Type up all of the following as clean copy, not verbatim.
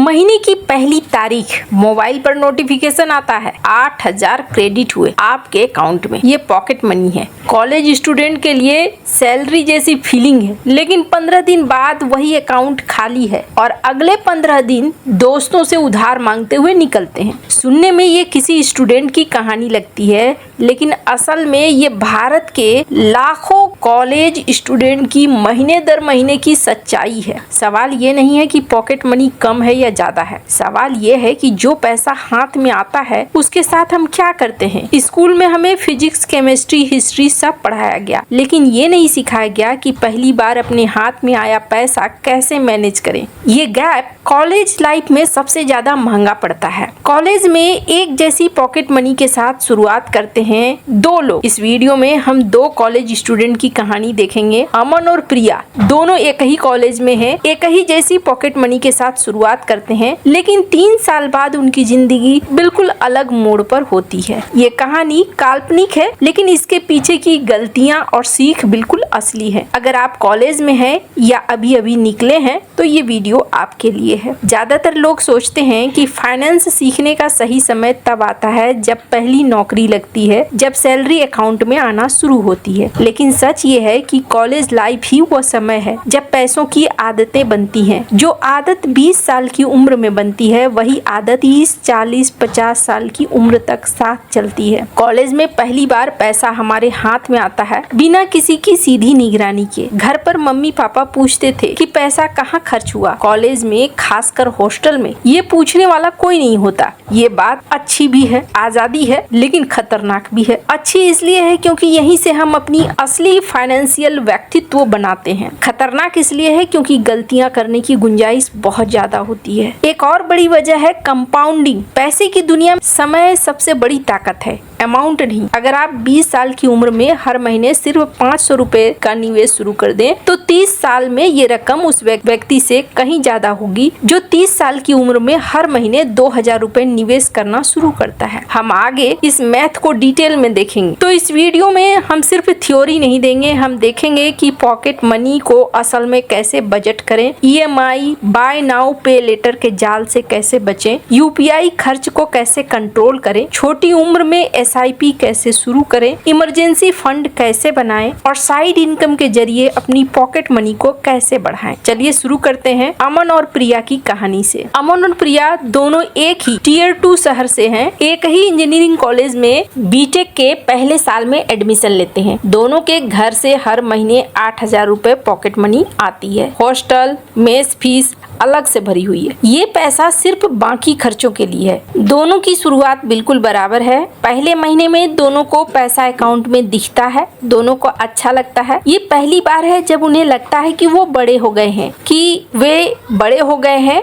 महीने की पहली तारीख मोबाइल पर नोटिफिकेशन आता है, 8,000 क्रेडिट हुए आपके अकाउंट में। ये पॉकेट मनी है। कॉलेज स्टूडेंट के लिए सैलरी जैसी फीलिंग है, लेकिन 15 दिन बाद वही अकाउंट खाली है और अगले 15 दिन दोस्तों से उधार मांगते हुए निकलते हैं। सुनने में ये किसी स्टूडेंट की कहानी लगती है, लेकिन असल में ये भारत के लाखों कॉलेज स्टूडेंट की महीने दर महीने की सच्चाई है। सवाल ये नहीं है कि पॉकेट मनी कम है या ज्यादा है, सवाल ये है कि जो पैसा हाथ में आता है उसके साथ हम क्या करते हैं। स्कूल में हमें फिजिक्स, केमिस्ट्री, हिस्ट्री सब पढ़ाया गया, लेकिन ये नहीं सिखाया गया कि पहली बार अपने हाथ में आया पैसा कैसे मैनेज करें। ये गैप कॉलेज लाइफ में सबसे ज्यादा महंगा पड़ता है। कॉलेज में एक जैसी पॉकेट मनी के साथ शुरुआत करते हैं दो लोग। इस वीडियो में हम दो कॉलेज स्टूडेंट की कहानी देखेंगे। अमन और प्रिया दोनों एक ही कॉलेज में हैं, एक ही जैसी पॉकेट मनी के साथ शुरुआत करते हैं, लेकिन 3 साल बाद उनकी जिंदगी बिल्कुल अलग मोड़ पर होती है। ये कहानी काल्पनिक है, लेकिन इसके पीछे की गलतियां और सीख बिल्कुल असली है। अगर आप कॉलेज में हैं या अभी अभी निकले हैं तो ये वीडियो आपके लिए है। ज्यादातर लोग सोचते हैं कि फाइनेंस सीखने का सही समय तब आता है जब पहली नौकरी लगती है, जब सैलरी अकाउंट में आना शुरू होती है, लेकिन सच ये है कि कॉलेज लाइफ ही वो समय है जब पैसों की आदतें बनती हैं। जो आदत 20 साल की उम्र में बनती है, वही आदत 30, 40, 50 साल की उम्र तक साथ चलती है। कॉलेज में पहली बार पैसा हमारे हाथ में आता है बिना किसी की सीधी निगरानी के। घर पर मम्मी पापा पूछते थे कि पैसा कहाँ खर्च हुआ। कॉलेज में, खासकर हॉस्टल में, ये पूछने वाला कोई नहीं होता। ये बात अच्छी भी है, आजादी है, लेकिन खतरनाक भी है। अच्छी इसलिए है क्योंकि यहीं से हम अपनी असली फाइनेंशियल व्यक्तित्व बनाते हैं। खतरनाक इसलिए है क्योंकि गलतियां करने की गुंजाइश बहुत ज्यादा होती है। एक और बड़ी वजह है कंपाउंडिंग। पैसे की दुनिया में समय सबसे बड़ी ताकत है, अमाउंट नहीं। अगर आप 20 साल की उम्र में हर महीने सिर्फ 500 रुपए का निवेश शुरू कर दें, तो 30 साल में ये रकम उस व्यक्ति से कहीं ज्यादा होगी जो 30 साल की उम्र में हर महीने 2000 रुपए निवेश करना शुरू करता है। हम आगे इस मैथ को डिटेल में देखेंगे। तो इस वीडियो में हम सिर्फ थ्योरी नहीं देंगे, हम देखेंगे कि पॉकेट मनी को असल में कैसे बजट करें, EMI, बाय नाउ पे लेटर के जाल से कैसे बचें, UPI खर्च को कैसे कंट्रोल करें, छोटी उम्र में SIP कैसे शुरू करें, इमरजेंसी फंड कैसे बनाएं और साइड इनकम के जरिए अपनी पॉकेट मनी को कैसे बढ़ाएं। चलिए शुरू करते हैं अमन और प्रिया की कहानी से। अमन और प्रिया दोनों एक ही Tier 2 शहर से हैं, एक ही इंजीनियरिंग कॉलेज में BTech के पहले साल में एडमिशन लेते हैं। दोनों के घर से हर महीने 8,000 रुपए पॉकेट मनी आती है। हॉस्टल, मेस फीस अलग से भरी हुई है। ये पैसा सिर्फ बाकी खर्चों के लिए है। दोनों की शुरुआत बिल्कुल बराबर है। पहले महीने में दोनों को पैसा अकाउंट में दिखता है, दोनों को अच्छा लगता है। ये पहली बार है जब उन्हें लगता है कि वो बड़े हो गए हैं,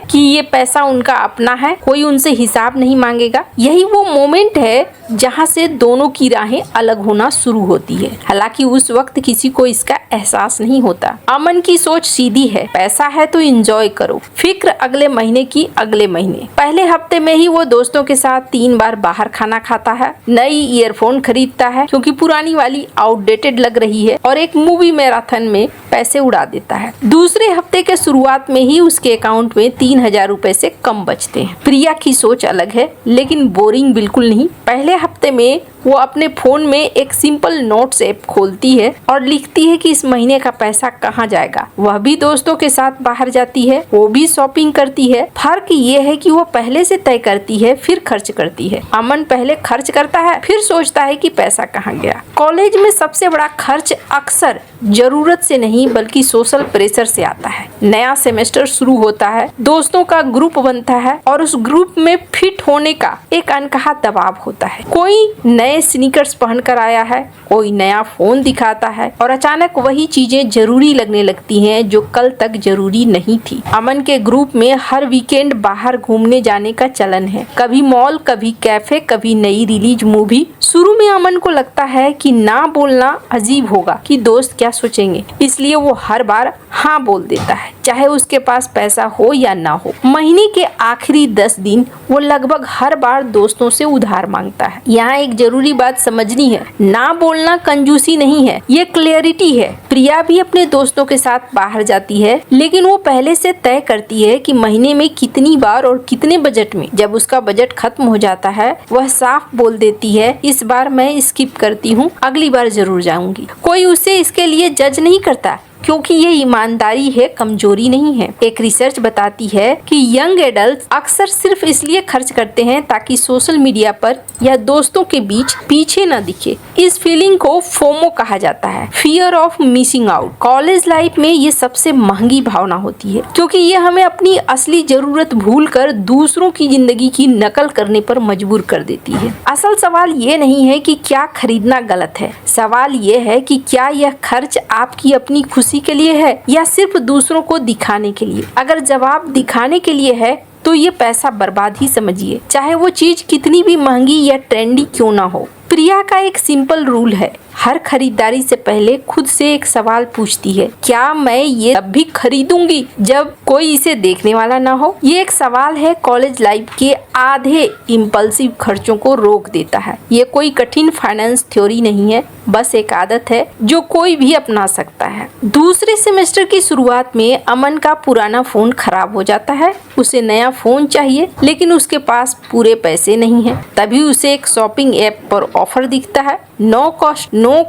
कि ये पैसा उनका अपना है, कोई उनसे हिसाब नहीं मांगेगा। यही वो मोमेंट है जहाँ से दोनों की राहें अलग होना शुरू होती है। हालांकि उस वक्त किसी को इसका एहसास नहीं होता। अमन की सोच सीधी है, पैसा है तो एंजॉय करो, फिक्र अगले महीने की अगले महीने। पहले हफ्ते में ही वो दोस्तों के साथ 3 बार बाहर खाना खाता है, नई ईयरफोन खरीदता है क्योंकि पुरानी वाली आउटडेटेड लग रही है, और एक मूवी मैराथन में पैसे उड़ा देता है। दूसरे हफ्ते के शुरुआत में ही उसके अकाउंट में 3,000 रुपए से कम बचते हैं। प्रिया की सोच अलग है, लेकिन बोरिंग बिल्कुल नहीं। पहले हफ्ते में वो अपने फोन में एक सिंपल नोट्स ऐप खोलती है और लिखती है कि इस महीने का पैसा कहाँ जाएगा। वह भी दोस्तों के साथ बाहर जाती है, वो भी शॉपिंग करती है। फर्क ये है कि वो पहले से तय करती है, फिर खर्च करती है। अमन पहले खर्च करता है, फिर सोचता है कि पैसा कहाँ गया। कॉलेज में सबसे बड़ा खर्च अक्सर जरूरत से नहीं बल्कि सोशल प्रेशर से आता है। नया सेमेस्टर शुरू होता है, दोस्तों का ग्रुप बनता है और उस ग्रुप में फिट होने का एक अनकहा दबाव होता है। कोई नए स्नीकर्स पहनकर आया है, कोई नया फोन दिखाता है, और अचानक वही चीजें जरूरी लगने लगती हैं जो कल तक जरूरी नहीं थी। अमन के ग्रुप में हर वीकेंड बाहर घूमने जाने का चलन है। कभी मॉल, कभी कैफे, कभी नई रिलीज मूवी। शुरू में अमन को लगता है कि ना बोलना अजीब होगा, कि दोस्त क्या सोचेंगे, इसलिए वो हर बार हाँ बोल देता है, चाहे उसके पास पैसा हो या ना हो। महीने के आखिरी 10 दिन वो लगभग हर बार दोस्तों से उधार मांगता है। यहाँ एक जरूरी बात समझनी है, ना बोलना कंजूसी नहीं है, ये क्लियरिटी है। प्रिया भी अपने दोस्तों के साथ बाहर जाती है, लेकिन वो पहले से तय करती है कि महीने में कितनी बार और कितने बजट में। जब उसका बजट खत्म हो जाता है, वह साफ बोल देती है, इस बार मैं स्किप करती हूँ, अगली बार जरूर जाऊंगी। कोई उसे इसके लिए जज नहीं करता, क्योंकि ये ईमानदारी है, कमजोरी नहीं है। एक रिसर्च बताती है कि यंग एडल्ट अक्सर सिर्फ इसलिए खर्च करते हैं ताकि सोशल मीडिया पर या दोस्तों के बीच पीछे न दिखे। इस फीलिंग को फोमो कहा जाता है, fear of missing out. College life में ये सबसे महंगी भावना होती है, क्योंकि ये हमें अपनी असली जरूरत भूलकर दूसरों की जिंदगी की नकल करने पर मजबूर कर देती है। असल सवाल ये नहीं है कि क्या खरीदना गलत है, सवाल ये है कि क्या यह खर्च आपकी अपनी खुशी के लिए है या सिर्फ दूसरों को दिखाने के लिए। अगर जवाब दिखाने के लिए है तो ये पैसा बर्बाद ही समझिए, चाहे वो चीज कितनी भी महंगी या ट्रेंडी क्यों ना हो। प्रिया का एक सिंपल रूल है, हर खरीदारी से पहले खुद से एक सवाल पूछती है, क्या मैं ये तब भी खरीदूंगी जब कोई इसे देखने वाला ना हो। ये एक सवाल है कॉलेज लाइफ के आधे इम्पल्सिव खर्चों को रोक देता है। ये कोई कठिन फाइनेंस थ्योरी नहीं है, बस एक आदत है जो कोई भी अपना सकता है। दूसरे सेमेस्टर की शुरुआत में अमन का पुराना फोन खराब हो जाता है। उसे नया फोन चाहिए, लेकिन उसके पास पूरे पैसे नहीं है। तभी उसे एक शॉपिंग ऐप पर ऑफर दिखता है, नो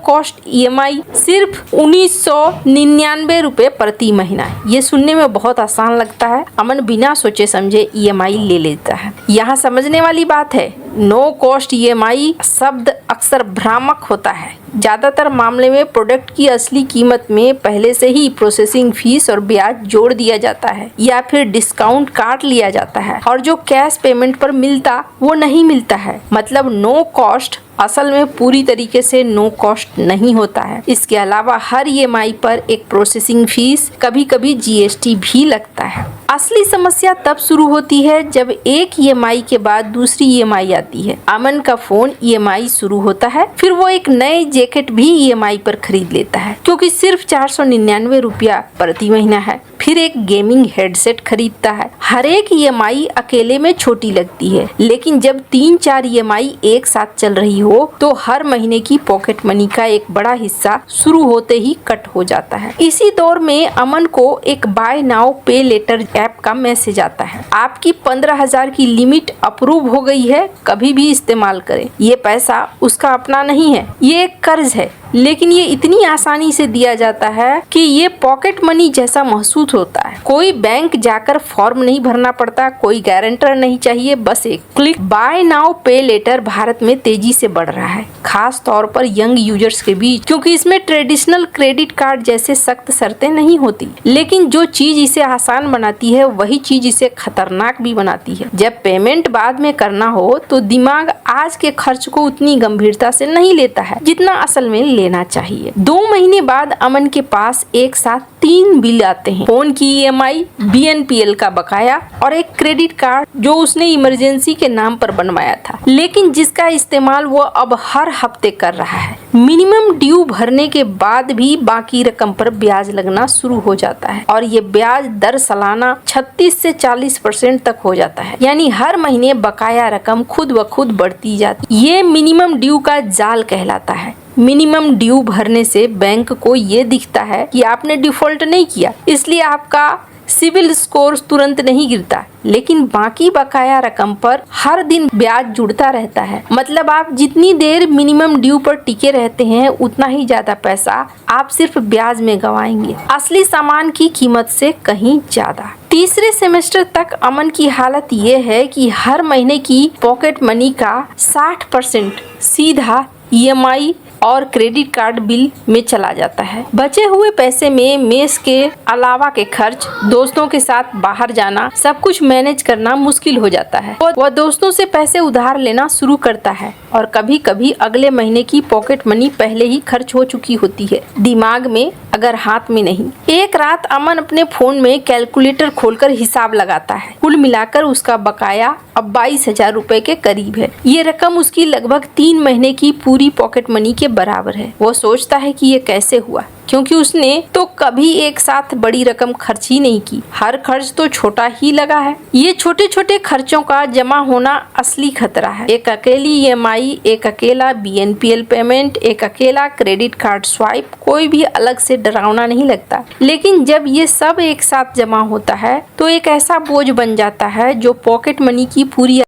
कॉस्ट EMI, सिर्फ 1999 रुपए प्रति महीना। ये सुनने में बहुत आसान लगता है। अमन बिना सोचे समझे EMI ले लेता है। यहाँ समझने वाली बात है, नो कॉस्ट EMI शब्द अक्सर भ्रामक होता है। ज्यादातर मामले में प्रोडक्ट की असली कीमत में पहले से ही प्रोसेसिंग फीस और ब्याज जोड़ दिया जाता है या फिर डिस्काउंट काट लिया जाता है, और जो कैश पेमेंट पर मिलता वो नहीं मिलता है। मतलब नो कॉस्ट असल में पूरी तरीके से नो कॉस्ट नहीं होता है। इसके अलावा हर EMI पर एक प्रोसेसिंग फीस, कभी कभी GST भी लगता है। असली समस्या तब शुरू होती है जब एक EMI के बाद दूसरी EMI आती है। अमन का फोन EMI शुरू होता है, फिर वो एक नए जैकेट भी EMI पर खरीद लेता है, क्योंकि सिर्फ 499 रुपया प्रति महीना है। फिर एक गेमिंग हेडसेट खरीदता है। हर एक EMI अकेले में छोटी लगती है, लेकिन जब 3-4 EMI एक साथ चल रही हो तो हर महीने की पॉकेट मनी का एक बड़ा हिस्सा शुरू होते ही कट हो जाता है। इसी दौर में अमन को एक बाय नाउ पे लेटर ऐप का मैसेज आता है, आपकी 15,000 की लिमिट अप्रूव हो गई है, कभी भी इस्तेमाल करें। ये पैसा उसका अपना नहीं है, ये एक कर्ज है, लेकिन ये इतनी आसानी से दिया जाता है कि ये पॉकेट मनी जैसा महसूस होता है। कोई बैंक जाकर फॉर्म नहीं भरना पड़ता, कोई गारंटर नहीं चाहिए, बस एक क्लिक। बाय नाउ पे लेटर भारत में तेजी से बढ़ रहा है, खास तौर पर यंग यूजर्स के बीच, क्योंकि इसमें ट्रेडिशनल क्रेडिट कार्ड जैसे सख्त शर्तें नहीं होती। लेकिन जो चीज इसे आसान बनाती है वही चीज इसे खतरनाक भी बनाती है। जब पेमेंट बाद में करना हो तो दिमाग आज के खर्च को उतनी गंभीरता से नहीं लेता है जितना असल में लेना चाहिए। 2 महीने बाद अमन के पास एक साथ 3 बिल आते हैं, फोन की EMI, BNPL का बकाया और एक क्रेडिट कार्ड जो उसने इमरजेंसी के नाम पर बनवाया था, लेकिन जिसका इस्तेमाल वो अब हर हफ्ते कर रहा है। मिनिमम ड्यू भरने के बाद भी बाकी रकम पर ब्याज लगना शुरू हो जाता है, और ये ब्याज दर सालाना 36 से 40% तक हो जाता है। यानी हर महीने बकाया रकम खुद ब खुद बढ़ती जाती। ये मिनिमम ड्यू का जाल कहलाता है। मिनिमम ड्यू भरने से बैंक को ये दिखता है कि आपने डिफॉल्ट नहीं किया, इसलिए आपका सिविल स्कोर तुरंत नहीं गिरता, लेकिन बाकी बकाया रकम पर हर दिन ब्याज जुड़ता रहता है। मतलब आप जितनी देर मिनिमम ड्यू पर टिके रहते हैं उतना ही ज्यादा पैसा आप सिर्फ ब्याज में गंवाएंगे, असली सामान की कीमत से कहीं ज्यादा। तीसरे सेमेस्टर तक अमन की हालत ये है कि हर महीने की पॉकेट मनी का 60% सीधा EMI और क्रेडिट कार्ड बिल में चला जाता है। बचे हुए पैसे में मेस के अलावा के खर्च, दोस्तों के साथ बाहर जाना, सब कुछ मैनेज करना मुश्किल हो जाता है। वह दोस्तों से पैसे उधार लेना शुरू करता है और कभी कभी अगले महीने की पॉकेट मनी पहले ही खर्च हो चुकी होती है, दिमाग में अगर हाथ में नहीं। एक रात अमन अपने फोन में कैलकुलेटर खोलकर हिसाब लगाता है। कुल मिलाकर उसका बकाया अब 22,000 रुपए के करीब है। ये रकम उसकी लगभग 3 महीने की पूरी पॉकेट मनी के बराबर है। वो सोचता है कि ये कैसे हुआ, क्योंकि उसने तो कभी एक साथ बड़ी रकम खर्च ही नहीं की। हर खर्च तो छोटा ही लगा है। ये छोटे छोटे खर्चों का जमा होना असली खतरा है। एक अकेली EMI, एक अकेला BNPL पेमेंट, एक अकेला क्रेडिट कार्ड स्वाइप, कोई भी अलग से डरावना नहीं लगता, लेकिन जब ये सब एक साथ जमा होता है तो एक ऐसा बोझ बन जाता है जो पॉकेट मनी की पूरी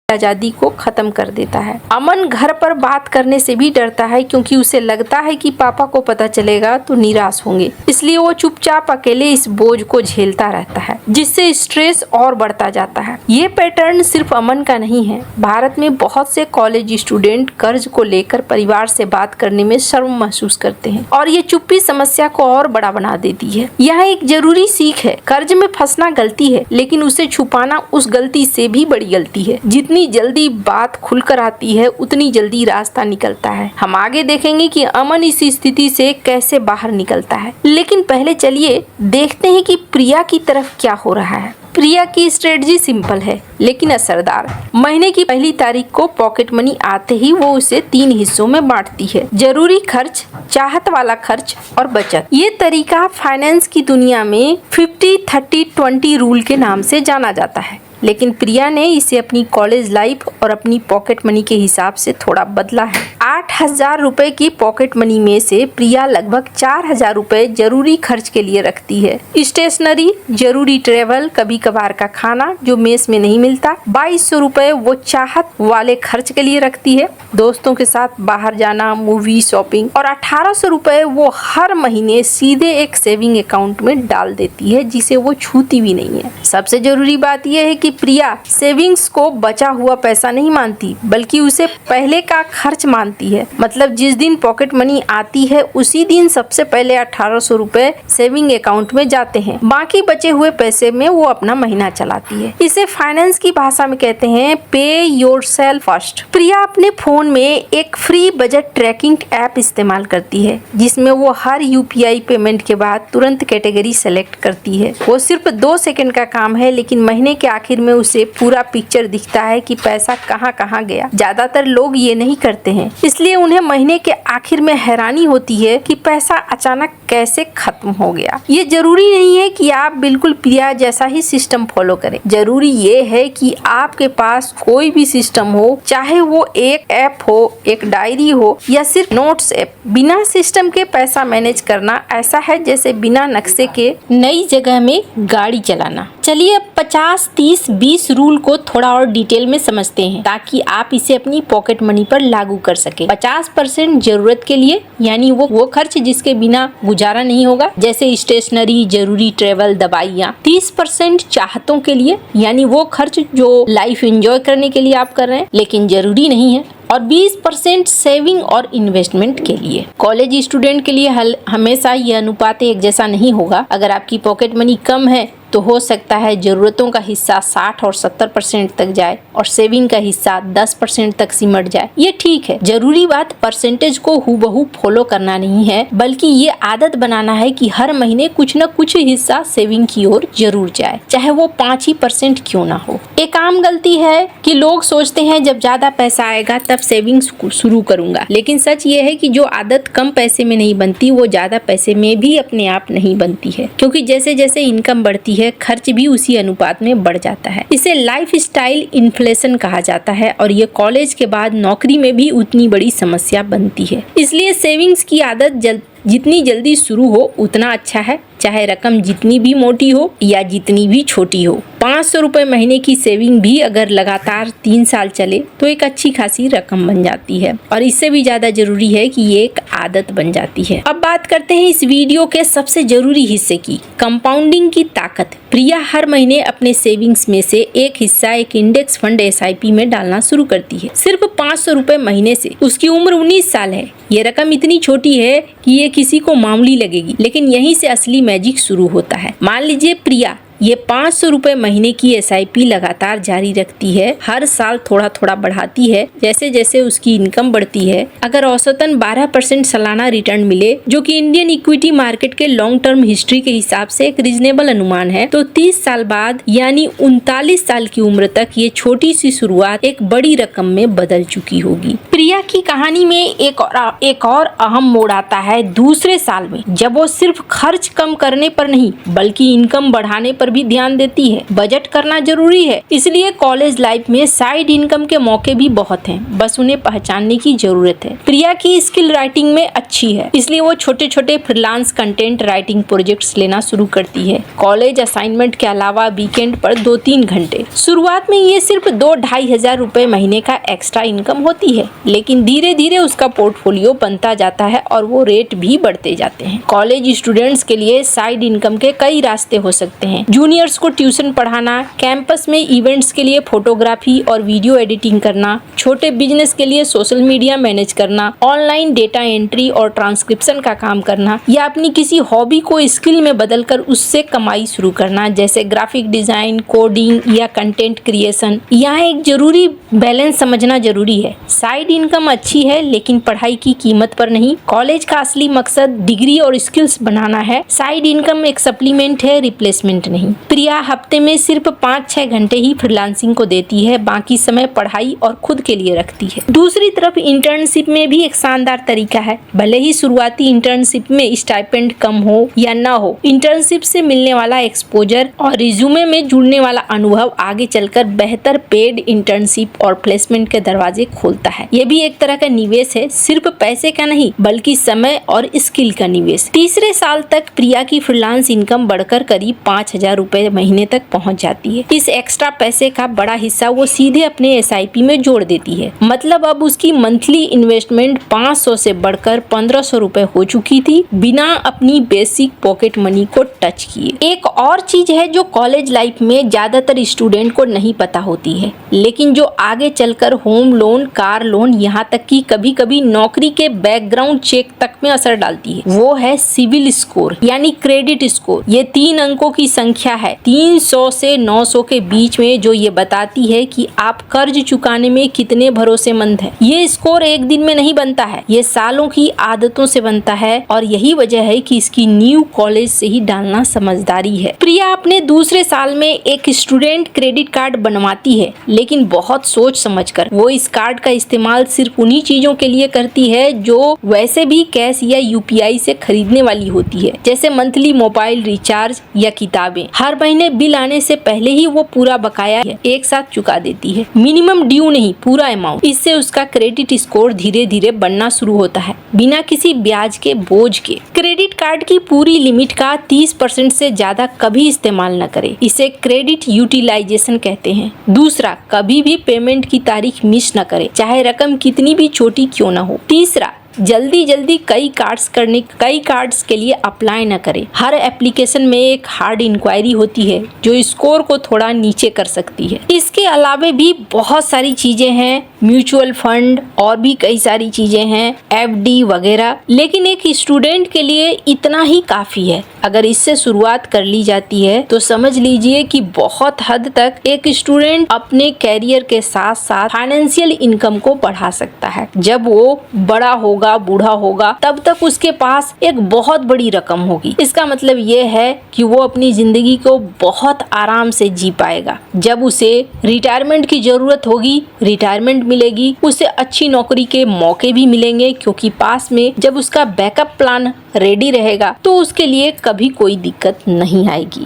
आजादी को खत्म कर देता है। अमन घर पर बात करने से भी डरता है, क्योंकि उसे लगता है कि पापा को पता चलेगा तो निराश होंगे। इसलिए वो चुपचाप अकेले इस बोझ को झेलता रहता है, जिससे स्ट्रेस और बढ़ता जाता है। ये पैटर्न सिर्फ अमन का नहीं है। भारत में बहुत से कॉलेज स्टूडेंट कर्ज को लेकर परिवार से बात करने में शर्म महसूस करते हैं और ये चुप्पी समस्या को और बड़ा बना देती है। यह एक जरूरी सीख है। कर्ज में फंसना गलती है, लेकिन उसे छुपाना उस गलती से भी बड़ी गलती है। जितनी जल्दी बात खुलकर आती है, उतनी जल्दी रास्ता निकलता है। हम आगे देखेंगे कि अमन इस स्थिति से कैसे बाहर निकलता है, लेकिन पहले चलिए देखते हैं कि प्रिया की तरफ क्या हो रहा है। प्रिया की स्ट्रेटजी सिंपल है लेकिन असरदार। महीने की पहली तारीख को पॉकेट मनी आते ही वो उसे 3 हिस्सों में बांटती है: जरूरी खर्च, चाहत वाला खर्च और बचत। ये तरीका फाइनेंस की दुनिया में 50-30-20 रूल के नाम से जाना जाता है, लेकिन प्रिया ने इसे अपनी कॉलेज लाइफ और अपनी पॉकेट मनी के हिसाब से थोड़ा बदला है। 8,000 रुपए की पॉकेट मनी में से प्रिया लगभग 4,000 रुपए जरूरी खर्च के लिए रखती है। स्टेशनरी, जरूरी ट्रेवल, कभी कभार का खाना जो मेस में नहीं मिलता। 2,200 रुपए वो चाहत वाले खर्च के लिए रखती है, दोस्तों के साथ बाहर जाना, मूवी, शॉपिंग। और 1,800 रुपए वो हर महीने सीधे एक सेविंग अकाउंट में डाल देती है, जिसे वो छूती भी नहीं है। सबसे जरूरी बात यह है कि प्रिया सेविंग्स को बचा हुआ पैसा नहीं मानती, बल्कि उसे पहले का खर्च मानती है। मतलब जिस दिन पॉकेट मनी आती है उसी दिन सबसे पहले 1,800 रुपए सेविंग अकाउंट में जाते हैं। बाकी बचे हुए पैसे में वो अपना महीना चलाती है। इसे फाइनेंस की भाषा में कहते हैं पे योरसेल्फ फर्स्ट। प्रिया अपने फोन में एक फ्री बजट ट्रैकिंग ऐप इस्तेमाल करती है, जिसमें वो हर UPI पेमेंट के बाद तुरंत कैटेगरी सेलेक्ट करती है। वो सिर्फ 2 सेकंड का काम है, लेकिन महीने के आखिर में उसे पूरा पिक्चर दिखता है कि पैसा कहाँ कहाँ गया। ज्यादातर लोग ये नहीं करते हैं, इसलिए उन्हें महीने के आखिर में हैरानी होती है कि पैसा अचानक कैसे खत्म हो गया। ये जरूरी नहीं है कि आप बिल्कुल प्रिया जैसा ही सिस्टम फॉलो करें। जरूरी ये है कि आपके पास कोई भी सिस्टम हो, चाहे वो एक ऐप हो, एक डायरी हो या सिर्फ नोट्स ऐप। बिना सिस्टम के पैसा मैनेज करना ऐसा है जैसे बिना नक्शे के नई जगह में गाड़ी चलाना। चलिए अब 50-30-20 रूल को थोड़ा और डिटेल में समझते हैं, ताकि आप इसे अपनी पॉकेट मनी पर लागू कर सके। 50% जरूरत के लिए, यानी वो खर्च जिसके बिना गुजारा नहीं होगा, जैसे स्टेशनरी, जरूरी ट्रेवल, दवाइयाँ। 30% चाहतों के लिए, यानी वो खर्च जो लाइफ एंजॉय करने के लिए आप कर रहे हैं लेकिन जरूरी नहीं है। और 20% सेविंग और इन्वेस्टमेंट के लिए। कॉलेज स्टूडेंट के लिए हमेशा यह अनुपात एक जैसा नहीं होगा। अगर आपकी पॉकेट मनी कम है तो हो सकता है जरूरतों का हिस्सा 60 और 70% तक जाए और सेविंग का हिस्सा 10% तक सिमट जाए। ये ठीक है। जरूरी बात परसेंटेज को हूबहू फॉलो करना नहीं है, बल्कि ये आदत बनाना है कि हर महीने कुछ न कुछ हिस्सा सेविंग की ओर जरूर जाए, चाहे वो 5% क्यों ना हो। एक आम गलती है कि लोग सोचते हैं जब ज्यादा पैसा आएगा तब सेविंग्स शुरू करूंगा, लेकिन सच ये है कि जो आदत कम पैसे में नहीं बनती वो ज्यादा पैसे में भी अपने आप नहीं बनती है, क्योंकि जैसे जैसे इनकम बढ़ती है खर्च भी उसी अनुपात में बढ़ जाता है। इसे लाइफ स्टाइल इन्फ्लेशन कहा जाता है और ये कॉलेज के बाद नौकरी में भी उतनी बड़ी समस्या बनती है। इसलिए सेविंग्स की आदत जितनी जल्दी शुरू हो उतना अच्छा है, चाहे रकम जितनी भी मोटी हो या जितनी भी छोटी हो। 500 रुपए महीने की सेविंग भी अगर लगातार 3 साल चले तो एक अच्छी खासी रकम बन जाती है, और इससे भी ज्यादा जरूरी है कि ये एक आदत बन जाती है। अब बात करते हैं इस वीडियो के सबसे जरूरी हिस्से की, कंपाउंडिंग की ताकत। प्रिया हर महीने अपने सेविंग्स में से एक हिस्सा एक इंडेक्स फंड SIP में डालना शुरू करती है। सिर्फ 500 रुपए महीने से। उसकी उम्र 19 साल है। ये रकम इतनी छोटी है कि ये किसी को मामूली लगेगी, लेकिन यहीं से असली मैजिक शुरू होता है। मान लीजिए प्रिया ये 500 रुपए महीने की SIP लगातार जारी रखती है, हर साल थोड़ा थोड़ा बढ़ाती है जैसे जैसे उसकी इनकम बढ़ती है। अगर औसतन 12% सालाना रिटर्न मिले, जो कि इंडियन इक्विटी मार्केट के लॉन्ग टर्म हिस्ट्री के हिसाब से एक रीजनेबल अनुमान है, तो 30 साल बाद यानी 39 साल की उम्र तक ये छोटी सी शुरुआत एक बड़ी रकम में बदल चुकी होगी। प्रिया की कहानी में एक और अहम मोड़ आता है दूसरे साल में, जब वो सिर्फ खर्च कम करने पर नहीं बल्कि इनकम बढ़ाने पर भी ध्यान देती है। बजट करना जरूरी है, इसलिए कॉलेज लाइफ में साइड इनकम के मौके भी बहुत हैं, बस उन्हें पहचानने की जरूरत है। प्रिया की स्किल राइटिंग में अच्छी है, इसलिए वो छोटे छोटे फ्रीलांस कंटेंट राइटिंग प्रोजेक्ट्स लेना शुरू करती है। कॉलेज असाइनमेंट के अलावा वीकेंड पर 2-3 घंटे। शुरुआत में ये सिर्फ 2-2.5 हजार रुपए महीने का एक्स्ट्रा इनकम होती है, लेकिन धीरे धीरे उसका पोर्टफोलियो बनता जाता है और वो रेट भी बढ़ते जाते हैं। कॉलेज स्टूडेंट्स के लिए साइड इनकम के कई रास्ते हो सकते हैं। जूनियर्स को ट्यूशन पढ़ाना, कैंपस में इवेंट्स के लिए फोटोग्राफी और वीडियो एडिटिंग करना, छोटे बिजनेस के लिए सोशल मीडिया मैनेज करना, ऑनलाइन डेटा एंट्री और ट्रांसक्रिप्शन का काम करना, या अपनी किसी हॉबी को स्किल में बदलकर उससे कमाई शुरू करना, जैसे ग्राफिक डिजाइन, कोडिंग या कंटेंट क्रिएशन। यहाँ एक जरूरी बैलेंस समझना जरूरी है। साइड इनकम अच्छी है, लेकिन पढ़ाई की कीमत पर नहीं। कॉलेज का असली मकसद डिग्री और स्किल्स बनाना है। साइड इनकम एक सप्लीमेंट है, रिप्लेसमेंट नहीं। प्रिया हफ्ते में सिर्फ 5-6 घंटे ही फ्रीलांसिंग को देती है, बाकी समय पढ़ाई और खुद के लिए रखती है। दूसरी तरफ इंटर्नशिप में भी एक शानदार तरीका है। भले ही शुरुआती इंटर्नशिप में स्टाइपेंड कम हो या ना हो, इंटर्नशिप से मिलने वाला एक्सपोजर और रिज्यूमे में जुड़ने वाला अनुभव आगे चलकर बेहतर पेड इंटर्नशिप और प्लेसमेंट के दरवाजे खोलता है। ये भी एक तरह का निवेश है, सिर्फ पैसे का नहीं बल्कि समय और स्किल का निवेश। तीसरे साल तक प्रिया की फ्रीलांस इनकम बढ़कर करीब 5,000 रुपए महीने तक पहुंच जाती है। इस एक्स्ट्रा पैसे का बड़ा हिस्सा वो सीधे अपने SIP में जोड़ देती है। मतलब अब उसकी मंथली इन्वेस्टमेंट 500 से बढ़कर 1500 रुपए हो चुकी थी, बिना अपनी बेसिक पॉकेट मनी को टच किए। एक और चीज है जो कॉलेज लाइफ में ज्यादातर स्टूडेंट को नहीं पता होती है, लेकिन जो आगे चलकर होम लोन, कार लोन, यहाँ तक कि कभी कभी नौकरी के बैकग्राउंड चेक तक में असर डालती है। वो है सिविल स्कोर यानी क्रेडिट स्कोर। ये 3 अंकों की संख्या है, 300 से 900 के बीच में, जो ये बताती है कि आप कर्ज चुकाने में कितने भरोसेमंद हैं। ये स्कोर एक दिन में नहीं बनता है, ये सालों की आदतों से बनता है, और यही वजह है कि इसकी नींव कॉलेज से ही डालना समझदारी है। प्रिया अपने दूसरे साल में एक स्टूडेंट क्रेडिट कार्ड बनवाती है, लेकिन बहुत सोच समझकर। वो इस कार्ड का इस्तेमाल सिर्फ उन्हीं चीजों के लिए करती है जो वैसे भी कैश या UPI से खरीदने वाली होती है, जैसे मंथली मोबाइल रिचार्ज या किताबें। हर महीने बिल आने से पहले ही वो पूरा बकाया एक साथ चुका देती है, मिनिमम ड्यू नहीं, पूरा अमाउंट। इससे उसका क्रेडिट स्कोर धीरे धीरे बनना शुरू होता है, बिना किसी ब्याज के बोझ के। क्रेडिट कार्ड की पूरी लिमिट का 30% से ज्यादा कभी इस्तेमाल न करें, इसे क्रेडिट यूटिलाइजेशन कहते हैं। दूसरा, कभी भी पेमेंट की तारीख मिस न करें, चाहे रकम कितनी भी छोटी क्यों न हो। तीसरा, जल्दी कई कार्ड्स के लिए अप्लाई न करें। हर एप्लीकेशन में एक हार्ड इंक्वायरी होती है जो स्कोर को थोड़ा नीचे कर सकती है। इसके अलावा भी बहुत सारी चीजें हैं, म्यूचुअल फंड और भी कई सारी चीजें हैं, FD वगैरह, लेकिन एक स्टूडेंट के लिए इतना ही काफी है। अगर इससे शुरुआत कर ली जाती है तो समझ लीजिए कि बहुत हद तक एक स्टूडेंट अपने कैरियर के साथ साथ फाइनेंशियल इनकम को बढ़ा सकता है। जब वो बड़ा होगा, बूढ़ा होगा, तब तक उसके पास एक बहुत बड़ी रकम होगी। इसका मतलब ये है कि वो अपनी जिंदगी को बहुत आराम से जी पाएगा। जब उसे रिटायरमेंट की जरूरत होगी, रिटायरमेंट मिलेगी, उसे अच्छी नौकरी के मौके भी मिलेंगे, क्योंकि पास में जब उसका बैकअप प्लान रेडी रहेगा तो उसके लिए कभी कोई दिक्कत नहीं आएगी।